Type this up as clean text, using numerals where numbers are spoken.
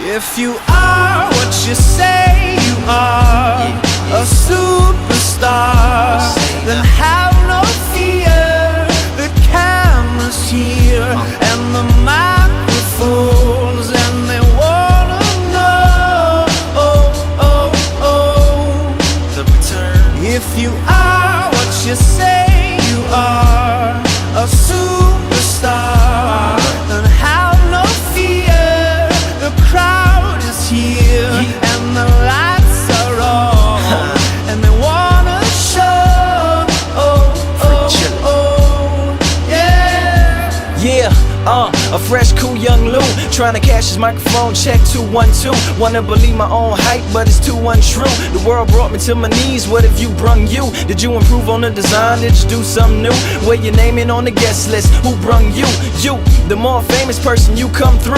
If you are what you say you are, a superstar, then have no fear. The camera's here and the microphones, and they wanna know, the return. If you are what you say you are, a superstar, then have no fear. The crowd is here and the lights are on, and they wanna show, yeah. A fresh, cool young Lou trying to cash his microphone check 212. Wanna believe my own hype, but it's too untrue. The world brought me to my knees. What have you brung you? Did you improve on the design? Did you do something new? Where your name in on the guest list? Who brung you? You, the more famous person you come through.